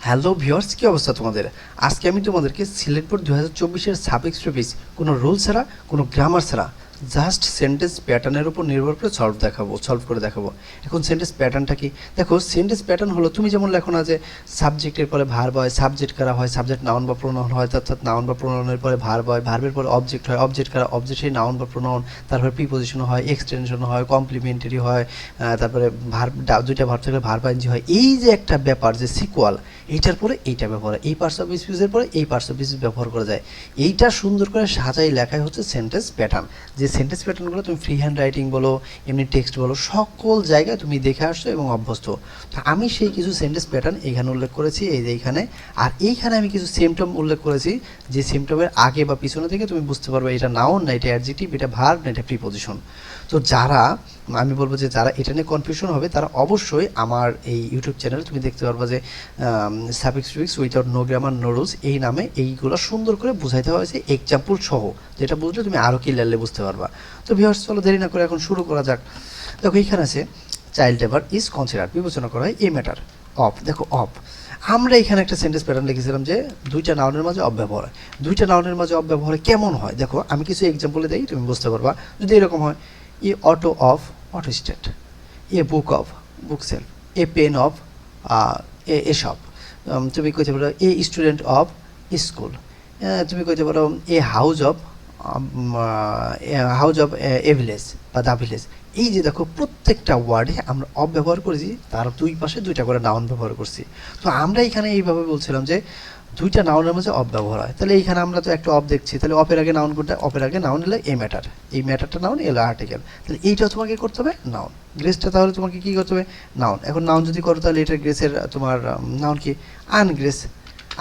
Hello viewers, কি অবস্থা তোমাদের? আজকে আমি তোমাদেরকে সিলেট বোর্ড 2024-এর সাবজেক্ট টপিক কোনো রুল ছাড়া, কোনো গ্রামার ছাড়া জাস্ট সেন্টেন্স প্যাটার্নের উপর নির্ভর করে সলভ করে দেখাবো। এখন সেন্টেন্স প্যাটার্নটা কি? দেখো, সেন্টেন্স প্যাটার্ন হলো তুমি যেমন লেখো না যে সাবজেক্টের পরে ভার্ব হয়, সাবজেক্ট করা হয়, সাবজেক্ট নাউন বা প্রোনাউন হয়, অর্থাৎ নাউন বা প্রোনাউনের পরে ভার্ব হয়, ভার্বের পরে অবজেক্ট হয়, অবজেক্ট করা, অবজেক্ট সেই নাউন বা প্রোনাউন, তারপরে প্রিপোজিশন হয়, এক্সটেনশন হয়, কমপ্লিমেন্টারি হয়, তারপরে ভার্ব দুইটা ভার্ব থাকলে ভার্ব আইনজি হয়। এই যে একটা ব্যাপার যে সিকুয়াল, এইটার পরে এইটা ব্যবহার হয়, এই পার্টস অফ স্পিচের পরে এই পার্টস অফ স্পিচ ব্যবহার করা যায়। এইটা সুন্দর করে সাজাই লেখাই হচ্ছে সেন্টেন্স প্যাটার্ন। যে সেন্টেন্স প্যাটার্নগুলো তুমি ফ্রি হ্যান্ড রাইটিং বলো, এমনি টেক্সট বলো, সকল জায়গায় তুমি দেখে আসছো এবং অভ্যস্ত। তো আমি সেই কিছু সেন্টেন্স প্যাটার্ন এইখানে উল্লেখ করেছি, এই যে এইখানে। আর এইখানে আমি কিছু সিম্পটম উল্লেখ করেছি, যে সিম্পটমের আগে বা পিছনে থেকে তুমি বুঝতে পারবে এটা নাউন না এটা অ্যাডজেক্টিভ, এটা ভার্ব না এটা প্রিপোজিশন। তো যারা, আমি বলবো যে যারা এটা নিয়ে কনফিউশন হবে তারা অবশ্যই আমার এই ইউটিউব চ্যানেল তুমি দেখতে পারবা যে suffix tweaks without no grammar no rules, এই নামে এইগুলো সুন্দর করে বুঝাইতে হয়েছে এক্সাম্পল সহ, যেটা বুঝলে তুমি আরও ক্লিয়ারলি বুঝতে পারবা। তো ভিউয়ার্স, চলো দেরি না করে এখন শুরু করা যাক। দেখো এইখানে আছে চাইল্ড লেবার ইজ কনসিডার্ড, বিবেচনা করা হয় এ ম্যাটার অফ। দেখো অফ, আমরা এখানে একটা সেন্টেন্স প্যাটার্ন লিখেছিলাম যে দুইটা নাউনের মাঝে অফ ব্যবহার হয়। দুইটা নাউনের মাঝে অফ ব্যবহার কেমন হয় দেখো, আমি কিছু এক্সাম্পলে দিই, তুমি বুঝতে পারবা। যদি এরকম হয়, a auto of auto state, a book of book shelf, a pen of a shop, তুমি কইতে পারো এ স্টুডেন্ট অফ স্কুল, তুমি কইতে পারো a house of a village বা দ্য ভিলেজ। এই যে দেখো, প্রত্যেকটা ওয়ার্ডে আমরা অফ ব্যবহার করেছি, তার দুই পাশে দুইটা করে নাউন ব্যবহার করছি। তো আমরা এখানে এইভাবে বলছিলাম যে দুইটা নাউনের মাঝে অফ ব্যবহার হয়। তাহলে এইখানে আমরা তো একটা অফ দেখছি, তাহলে অফের আগে নাউন করতে, অফের আগে নাউন এলে এ ম্যাটার, এই ম্যাটারটা নাউন এলো আর্টিকেল, তাহলে এইটা তোমাকে করতে হবে নাউন। গ্রেসটা তাহলে তোমাকে কী করতে হবে? নাউন। এখন নাউন যদি করো তাহলে এটা গ্রেসের তোমার নাউন কি? আনগ্রেস,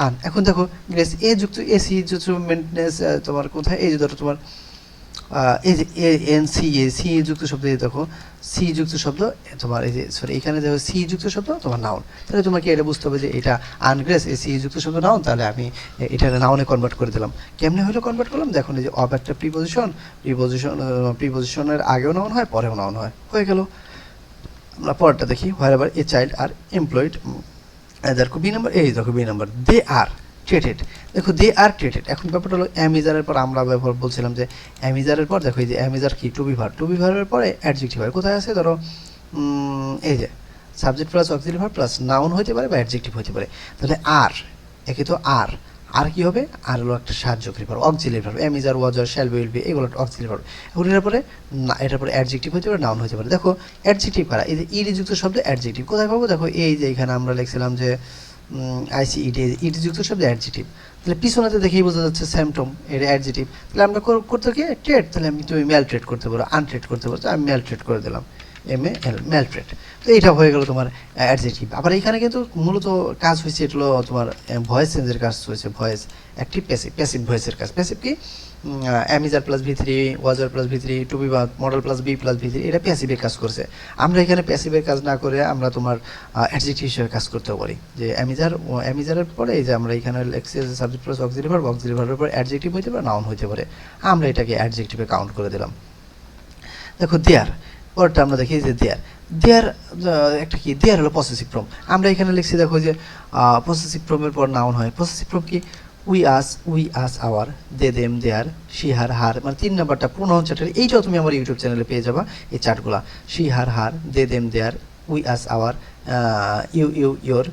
আন। এখন দেখো গ্রেস এ যুক্ত এসি যুক্ত মেনটেন্যান্স তোমার কোথায়? এই যে ধরো তোমার এই যে A N C A C যুক্ত শব্দ, এই দেখো সি যুক্ত শব্দ তোমার, এই যে সরি এখানে দেখো সি যুক্ত শব্দ তোমার নাউন। তাহলে তোমাকে এটা বুঝতে হবে যে এটা আনগ্রেস, এ সি যুক্ত শব্দ নাউন, তাহলে আমি এটা নাউনে কনভার্ট করে দিলাম। কেমনে হলো কনভার্ট করলাম? দেখুন, এই যে অফ একটা প্রিপোজিশনের আগেও নাউন হয়, পরেও নাউন হয়, হয়ে গেল। আমরা পরেরটা দেখি, wherever a child are employed, দেখো বি নাম্বার, এই দেখো B number, they are treated. দেখো দে আর ট্রেটেড। এখন ব্যাপারটা হলো অ্যামিজারের পর আমরা ব্যবহার বলছিলাম যে অ্যামিজারের পর দেখো এই যে অ্যামিজার কি? To be verb, to be ভার্বের পরে অ্যাডজেক্টিভ হয়। কোথায় আছে? ধরো এই যে subject plus auxiliary verb plus noun হতে পারে বা অ্যাডজেক্টিভ হতে পারে। তাহলে আর, একে তো আর, আর কি হবে? আর হলো একটা সাহায্যকারী verb, auxiliary verb, am is are, ওয়াজার, shall be, will be, এগুলো অক্সিলারি ভার্ব। এখন এটার পরে এটার পরে অ্যাডজেক্টিভ হতে পারে, নাউন হতে পারে। দেখো অ্যাডজেক্টিভ কারা? এই যে ইডি যুক্ত শব্দ অ্যাডজেক্টিভ কোথায় পাবো? দেখো এই যে এখানে আমরা লিখছিলাম যে আইসিইডি, ইডি যুক্ত শব্দ অ্যাডজেক্টিভ। তাহলে পিছনেতে দেখেই বোঝা যাচ্ছে স্যামটম, এটা অ্যাডজেক্টিভ। তাহলে আমরা করতে কি? ট্রেড। তাহলে আমি, তুমি ম্যাল ট্রেড করতে পারো, আনট্রেড করতে পারো, আমি ম্যাল ট্রেড করে দিলাম, ম্যাল ট্রেড। তো এইটা হয়ে গেল তোমার অ্যাডজেক্টিভ। আবার এখানে কিন্তু মূলত কাজ হয়েছে, এটা হলো তোমার ভয়েস চেঞ্জের কাজ হয়েছে, ভয়েস অ্যাক্টিভ প্যাসিভ, প্যাসিভ ভয়েসের কাজ। প্যাসিভ কি? Am is are plus V three, was were plus V three, to be বা modal plus be plus V three, এটা প্যাসিভের কাজ করছে। আমরা এখানে প্যাসিভের কাজ না করে আমরা তোমার অ্যাডজেক্টিভ হিসেবে কাজ করতেও পারি, যে অ্যামিজারের পরে এই যে আমরা এখানে লিখছি subject plus auxiliary verb, auxiliary ভার্বের পর অ্যাডজেক্টিভ হইতে পারে, নাউন হইতে পারে, আমরা এটাকে অ্যাডজেক্টিভে কাউন্ট করে দিলাম। দেখো দেয়ার, পরটা আমরা দেখি যে দেয়ার, দেয়ার একটা কি? দেয়ার হলো পসেসিভ ফর্ম। আমরা এখানে লিখছি দেখো যে পসেসিভ ফর্মের পর নাউন হয়। পসেসিভ ফর্ম কি? We us our, they them their, she her her, মানে 3 নাম্বারটা প্রোনাউন চার্টের, এইটাও তুমি আমার ইউটিউব চ্যানেলে পেয়ে যাবা এই চার্টগুলা। She her her, they them their, we us our, you your,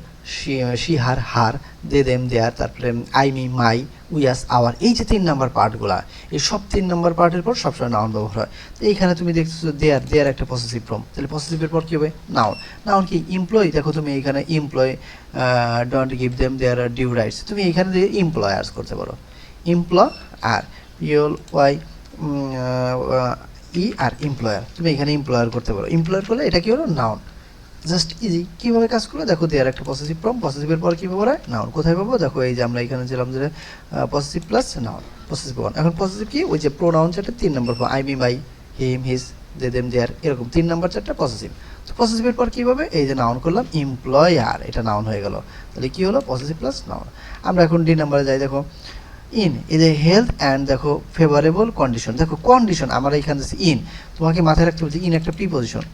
she her her, they them their, তারপরে I me my, we us our. এই যে 3 নাম্বার পার্টগুলা, এই সব 3 নাম্বার পার্টের পর সবসময় নাউন ব্যবহার হয়। তো এইখানে তুমি দেখতেছো দেয়ার, দেয়ার একটা পসেসিভ ফর্ম, তাহলে পসেসিভের পর কী হবে? নাউন। নাউন কি? এমপ্লয়। দেখো তুমি এখানে employ, don't give them their due rights, তুমি এখানে দিয়ে এমপ্লয়ার্স করতে পারো, আর পিওল ওয়াই ই আর এমপ্লয়ার, তুমি এখানে এমপ্লয়ার করতে পারো। এমপ্লয়ার করলে এটা কি হলো? নাউন। Just easy. কীভাবে কাজ করলো দেখো, দেয়ার একটা পসেসিভ ফর্ম, পসেসিভের পর কী ব্যবহার হয়? নাউন। কোথায় পাবো? দেখো এই যে আমরা এখানে ছিলাম যে possessive plus noun, possessive one. এখন পসেসিভ কি? ওই যে প্রোনাউন চারটা 3 number form, I me my, him his, they them their, এরকম 3 নম্বর চারটা পসেসিভ। তো পসেসিভের পর কী হবে? এই যে নাউন করলাম এমপ্লয়ার, এটা নাউন হয়ে গেল। তাহলে কী হলো? Possessive plus noun. আমরা এখন ডি নাম্বারে যাই। দেখো ইন, এই যে হেলথ অ্যান্ড, দেখো ফেভারেবল কন্ডিশন। দেখো কন্ডিশন আমরা এখানে যাচ্ছি ইন, তোমাকে মাথায় রাখতে বলছি ইন একটা প্রিপোজিশন।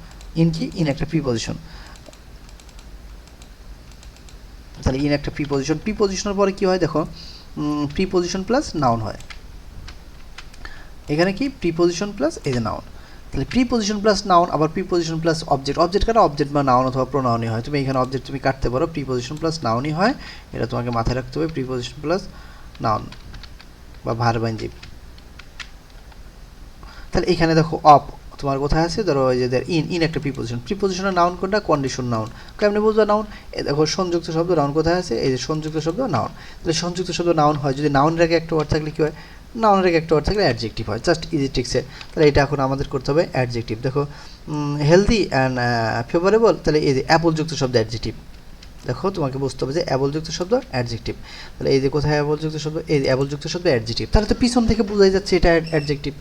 ইন কি? ইন একটা প্রিপোজিশন। তাহলে ইন একটা প্রিপজিশন, প্রিপজিশনের পরে কি হয় দেখো, প্রিপজিশন প্লাস নাউন হয়। এখানে কি প্রিপজিশন প্লাস এই যে নাউন, তাহলে প্রিপজিশন প্লাস নাউন, আবার প্রিপজিশন প্লাস অবজেক্ট, অবজেক্ট কাটা অবজেক্ট বা নাউন অথবা প্রোনাউনই হয়। তুমি এখানে অবজেক্ট তুমি কাটতে পারো, প্রিপজিশন প্লাস নাউনই হয়, এটা তোমাকে মাথায় রাখতে হবে, প্রিপজিশন প্লাস নাউন বা ভার্ব অ্যাডজেক্টিভ। তাহলে এখানে দেখো অফ তোমার কোথায় আছে, ধরো ওই যে ইন একটা প্রিপজিশন, প্রিপজিশনের নাউন কোনটা, কন্ডিশন নাউন। কেমনে বুঝবো নাউন, দেখো সংযুক্ত শব্দ নাউন কোথায় আছে, এই যে সংযুক্ত শব্দ নাউন। তাহলে সংযুক্ত শব্দ নাউন হয় যদি নাউনের আগে একটা ওয়ার্ড থাকলে কি হয়, নাউনের আগে একটা ওয়ার্ড থাকলে অ্যাডজেক্টিভ হয়, জাস্ট ইজি ট্রিক্সে। তাহলে এটা এখন আমাদের করতে হবে অ্যাডজেক্টিভ। দেখো হেলদি অ্যান্ড ফেভারেবল, তাহলে এই যে অ্যাপলযুক্ত শব্দ অ্যাডজেক্টিভ। দেখো তোমাকে বুঝতে হবে যে অ্যাবলযুক্ত শব্দ অ্যাডজেক্টিভ, তাহলে এই যে কোথায় অ্যাবলযুক্ত শব্দ, এই অ্যাবলযুক্ত শব্দ অ্যাডজেক্টিভ, তাহলে তো পিছন থেকে বোঝাই যাচ্ছে এটা অ্যাডজেক্টিভ।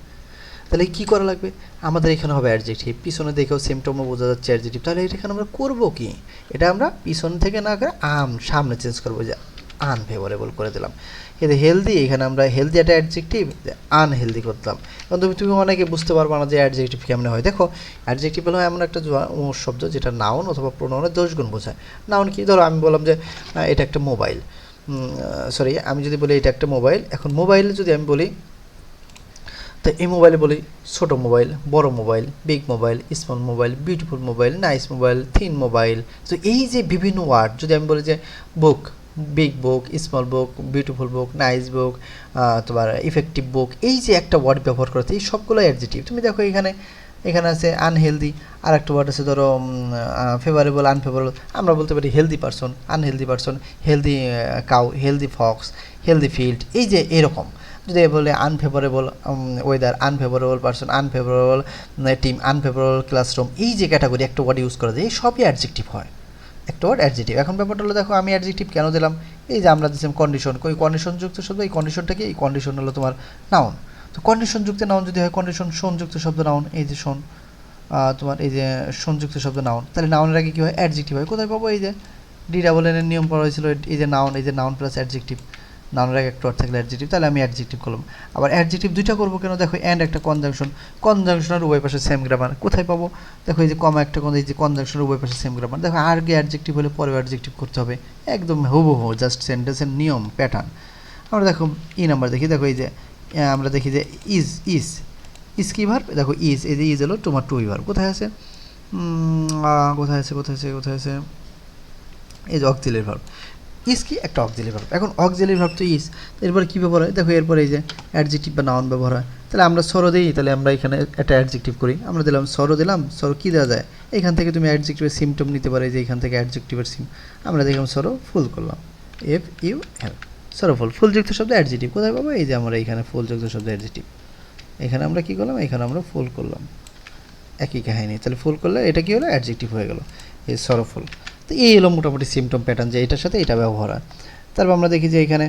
তাহলে কী করা লাগবে, আমাদের এখানে হবে অ্যাডজেক্টিভ, পিছনে দেখেও সিমটমও বোঝা যাচ্ছে অ্যাডজেক্টিভ। তাহলে এখানে আমরা করবো কি, এটা আমরা পিছন থেকে না করে সামনে চেঞ্জ করবো, যে আনফেভারেবল করে দিলাম। কিন্তু হেলদি, এখানে আমরা হেলদি একটা অ্যাডজেক্টিভ, আনহেলদি করতাম। কারণ তুমি অনেকে বুঝতে পারবো না যে অ্যাডজেক্টিভ কেমন হয়। দেখো অ্যাডজেক্টিভ হলো এমন একটা শব্দ যেটা নাউন অথবা প্রোনাউনের দোষগুণ বোঝায়। নাউন কি, ধরো আমি বললাম যে এটা একটা মোবাইল, সরি আমি যদি বলি এটা একটা মোবাইল, এখন মোবাইল যদি আমি বলি, তো এই মোবাইলে বলি ছোটো মোবাইল, বড় mobile, big mobile, small mobile, beautiful mobile, nice mobile, thin mobile. তো এই যে বিভিন্ন ওয়ার্ড, যদি আমি বলি যে বুক, বিগ বুক, স্মল বুক, বিউটিফুল বুক, নাইস বুক, তোমার ইফেক্টিভ বুক, এই যে একটা ওয়ার্ড ব্যবহার করতে, এই সবগুলো অ্যাডজেক্টিভ। তুমি দেখো এখানে আছে আনহেলদি, আর একটা ওয়ার্ড আছে ধরো ফেভারেবল, আনফেভারেবল। আমরা বলতে পারি healthy person, unhealthy person, healthy cow, healthy Fox, healthy field. এই যে এরকম যদি বলে unfavourable weather, unfavourable person, unfavourable team, unfavourable classroom, এই যে ক্যাটাগরি একটা ওয়ার্ড ইউজ করা যায়, এই সবই অ্যাডজেক্টিভ হয়, একটা ওয়ার্ড অ্যাডজেক্টিভ। এখন ব্যাপারটা হলো দেখো আমি অ্যাডজেক্টিভ কেন দিলাম, এই যে আমরা দিচ্ছিলাম কন্ডিশন, ওই কন্ডিশনযুক্ত শব্দ, এই কন্ডিশনটা কি, এই কন্ডিশন হলো তোমার নাউন। তো কন্ডিশনযুক্ত নাউন যদি হয়, কন্ডিশন সংযুক্ত শব্দ নাউন, এই যে শোন তোমার এই যে সংযুক্ত শব্দ নাউন, তাহলে নাউনের আগে কী হয়, অ্যাডজেক্টিভ হয়। কোথায় পাবো, এই যে DEEN এর নিয়ম পড়া হয়েছিল, এই যে নাউন প্লাস অ্যাডজেক্টিভ, নাউনের আগে একটা ওয়ার্ড থাকলে অ্যাডজেক্টিভ, তাহলে আমি অ্যাডজেক্টিভ করলাম। আবার অ্যাডজেক্টিভ দুইটা করবো কেন, দেখো অ্যান্ড একটা কনজাংশন, কনজাংশনের উভয় পাশে সেম গ্রামার। কোথায় পাবো, দেখো এই যে কমা একটা এই যে কনজাংশনের উভয় পাশে সেম গ্রামার। দেখো আগে অ্যাডজেক্টিভ হলে পরে অ্যাডজেক্টিভ করতে হবে, একদম হুবহু জাস্ট সেন্টেন্সের নিয়ম প্যাটার্ন। আমরা দেখো নাম্বার দেখি, দেখো এই যে আমরা দেখি যে ইজ কি ভার্ব, দেখো ইজ, এই যে ইজ হলো তোমার টু ভার্ব। কোথায় আছে, কোথায় আছে এই যে অক্সিলারি ভার্ব। ইজ কি, একটা অক্সিলারি ভার্ব। এখন অক্সিলারি ভার্ব তো ইজ, এরপরে কী ব্যবহার হয়, দেখো এরপরে এই যে অ্যাডজেক্টিভ বা নাউন ব্যবহার হয়। তাহলে আমরা সরো দিই, তাহলে আমরা এখানে একটা অ্যাডজেক্টিভ করি, আমরা দিলাম সরো, কী দেওয়া যায়, এখান থেকে তুমি অ্যাডজেক্টিভের সিমটম নিতে পারো, যে এখান থেকে অ্যাডজেক্টিভের আমরা দেখলাম সরো ফুল করলাম, FUL, সরোফুল, ফুলযুক্ত শব্দ অ্যাডজেক্টিভ। কোথায় পাবো, এই যে আমরা এখানে ফুলযুক্ত শব্দ অ্যাডজেক্টিভ, এখানে আমরা কী করলাম, এখানে আমরা ফুল করলাম, একই কাহিনী। তাহলে ফুল করলে এটা কী হলো, অ্যাডজেক্টিভ হয়ে গেল, এই সরোফুল। তো এই হলো মোটামুটি সিমটম প্যাটার্ন, যে এটার সাথে এটা ব্যবহার হয়। তারপর আমরা দেখি যে এখানে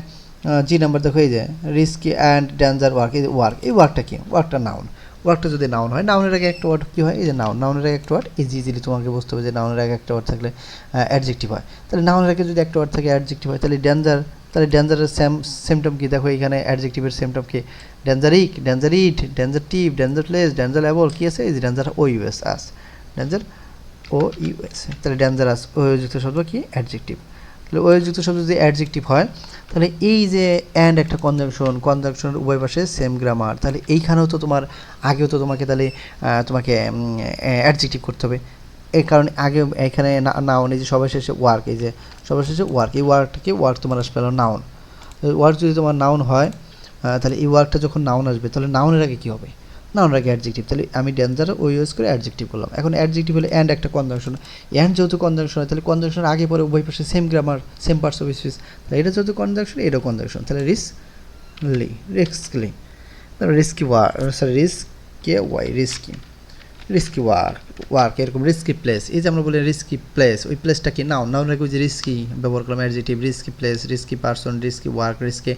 জি নাম্বার, দেখো এই যে রিস্কি অ্যান্ড ডেঞ্জার ওয়ার্ক, এই এই ওয়ার্কটা কি, ওয়ার্কটা নাউন। ওয়ার্কটা যদি নাউন হয়, নাউনের আগে একটা ওয়ার্ড কী হয়, এই যে নাউনের আগে একটা ওয়ার্ড, ইজিলি তোমাকে বুঝতে হবে যে নাউনের আগে একটা ওয়ার্ড থাকলে অ্যাডজেক্টিভ হয়। তাহলে নাউনের আগে যদি একটা ওয়ার্ড থাকে অ্যাডজেক্টিভ হয়, তাহলে ডেঞ্জারের সিমটম কি, দেখো এখানে অ্যাডজেক্টিভের সিমটম কি, ডেঞ্জারিক, ডেঞ্জারিট, ডেঞ্জারটিভ, ডেঞ্জারলেস, ডেঞ্জারেবল, কি আছে, এই যে ডেঞ্জার OUS আস, ডেঞ্জার OUS। তাহলে ডেঞ্জারাস ওযুক্ত শব্দ কি, অ্যাডজেক্টিভ। তাহলে ওযুক্ত শব্দ যদি অ্যাডজেক্টিভ হয়, তাহলে এই যে অ্যান্ড একটা কনজাংশনের উভয় পাশে সেম গ্রামার, তাহলে এইখানেও তো তোমার আগেও তো তোমাকে তাহলে তোমাকে অ্যাডজেক্টিভ করতে হবে। এই কারণে আগে এখানে নাউন, এই যে সবার শেষে ওয়ার্ক, এই যে সবার শেষে ওয়ার্ক, এই ওয়ার্কটাকে ওয়ার্ক তোমার আসবে হলো নাউন। ওয়ার্ক যদি তোমার নাউন হয়, তাহলে এই ওয়ার্কটা যখন নাউন আসবে, তাহলে নাউনের আগে কী হবে, নাউনের আগে অ্যাডজেক্টিভ। তাহলে আমি ডেঞ্জার ইউজ করে অ্যাডজেক্টিভ করলাম। এখন অ্যাডজেক্টিভ হলে অ্যান্ড একটা কনজাংশন, অ্যান্ড যেহেতু কনজাংশন হয়, তাহলে কনজাংশনের আগে পরে উভয় পাশে same grammar, same parts of speech, তাহলে এটা যেহেতু কনজাংশন, এটাও কনজাংশন, তাহলে রিস্কলি, তাহলে রিস্কি ওয়ার্ক, এরকম রিস্কি প্লেস, এই যে আমরা বলি রিস্কি প্লেস, ওই প্লেসটা কি নাউন রাখি, যে রিস্কি ব্যবহার করলাম adjective, risky place, risky person, risky work, risky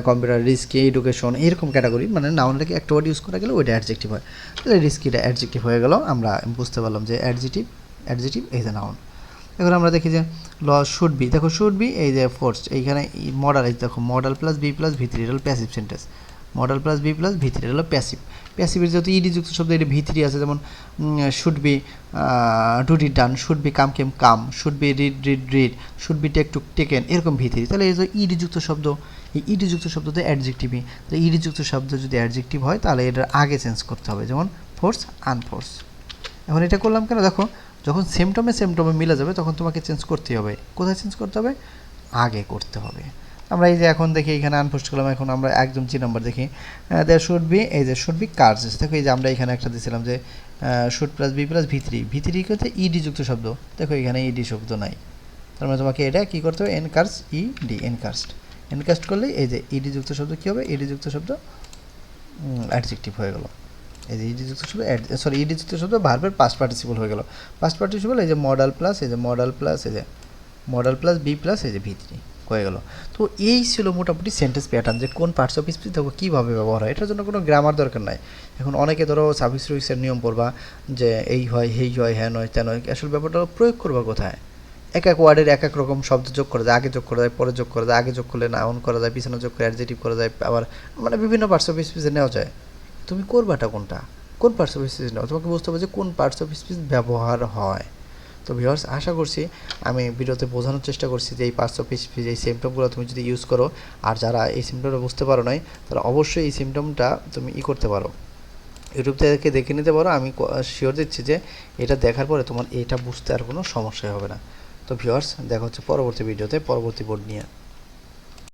computer, risky education, এরকম ক্যাটাগরি, মানে নাউন রেখে একটা ওয়ার্ড ইউজ করা গেলে ওইটা অ্যাডজেক্টিভ হয়। তাহলে রিস্কিটা অ্যাডজেক্টিভ হয়ে গেল, আমরা বুঝতে পারলাম যে অ্যাডজেক্টিভ এই যে নাউন। এখন আমরা দেখি যে শুড বি, দেখো শুড বি, এই যে ফোর্স, এইখানে মডাল, এই দেখো modal plus be plus V3, এটা হল passive sentence. Modal plus be plus V three, এটা হলো প্যাসিভ। প্যাসিভের যেহেতু ইডি যুক্ত শব্দ, এটা ভি থ্রি আছে, যেমন should be do did done, should be come came come, should be read read read, should be take took taken, এরকম V three. তাহলে এই যে ইডি যুক্ত শব্দ, এই ইডি যুক্ত শব্দ তো অ্যাডজেক্টিভই। তো ইডি যুক্ত শব্দ যদি অ্যাডজেক্টিভ হয় তাহলে এটার আগে চেঞ্জ করতে হবে, যেমন ফোর্স আনফোর্স। এখন এটা করলাম কেন, দেখো যখন সেমটমে মিলে যাবে তখন তোমাকে চেঞ্জ করতেই হবে। কোথায় চেঞ্জ করতে হবে? আগে করতে হবে। আমরা এই যে এখন দেখি এখানে আনফোর্স করলাম, এখন আমরা একদম জি নাম্বার দেখি, দেয়ার শুড বি, এই যে শুড বি কার্স। দেখো এই যে আমরা এখানে একটা দিয়েছিলাম যে should plus be plus V three, V three করতে ইডি যুক্ত শব্দ, দেখো এখানে ইডি শব্দ নাই, তার মানে তোমাকে এটা কী করতে হবে, এনকার্স, ইডি, এনকাস্ট করলে এই যে ইডি যুক্ত শব্দ কী হবে, ইডি যুক্ত শব্দ অ্যাডজেক্টিভ হয়ে গেল। এই যে ইডি যুক্ত শব্দ, সরি ইডি যুক্ত শব্দ ভার্বের পাস্ট পার্টিসিপল হয়ে গেল। পাস্ট পার্টিসিপল এই যে মডাল প্লাস, এই যে মডাল প্লাস, এই যে মডাল প্লাস বি প্লাস এই যে ভি থ্রি হয়ে গেল। তো এই ছিল মোটামুটি সেন্টেন্স প্যাটার্ন, যে কোন পার্টস অফ স্পিচ দেখো কীভাবে ব্যবহার হয়। এটার জন্য কোনো গ্রামার দরকার নাই। এখন অনেকে ধরো সার্ভিস রুইক্সের নিয়ম পড়বা, যে এই হয়, হেই হয়, হ্যাঁ নয়, তা নয়, আসলে ব্যাপারটা প্রয়োগ করবা কোথায়? এক এক ওয়ার্ডের এক এক রকম শব্দ যোগ করা যায়, আগে যোগ করা যায়, পরে যোগ করা যায়, আগে যোগ করলে নাউন করা যায়, পিছনে যোগ করে অ্যাডজেক্টিভ করা যায়, আবার মানে বিভিন্ন পার্টস অফ স্পিচে নেওয়া যায়। তুমি করবাটা কোনটা, কোন পার্টস অফ স্পিচ নেওয়া, তোমাকে বুঝতে হবে যে কোন পার্টস অফ স্পিচ ব্যবহার হয়। তো ভিউয়ার্স, আশা করছি আমি ভিডিওতে বোঝানোর চেষ্টা করছি যে এই পার্টস অফ স্পিচ, এই সিমটমগুলো তুমি যদি ইউজ করো, আর যারা এই সিমটমটা বুঝতে পারো নাই তারা অবশ্যই এই সিমটমটা তুমি করতে পারো, ইউটিউব থেকে দেখে নিতে পারো। আমি শিওর দিচ্ছি যে এটা দেখার পরে তোমার এটা বুঝতে আর কোনো সমস্যা হবে না। তো ভিউয়ার্স, দেখা হচ্ছে পরবর্তী ভিডিওতে পরবর্তী বোর্ড নিয়ে।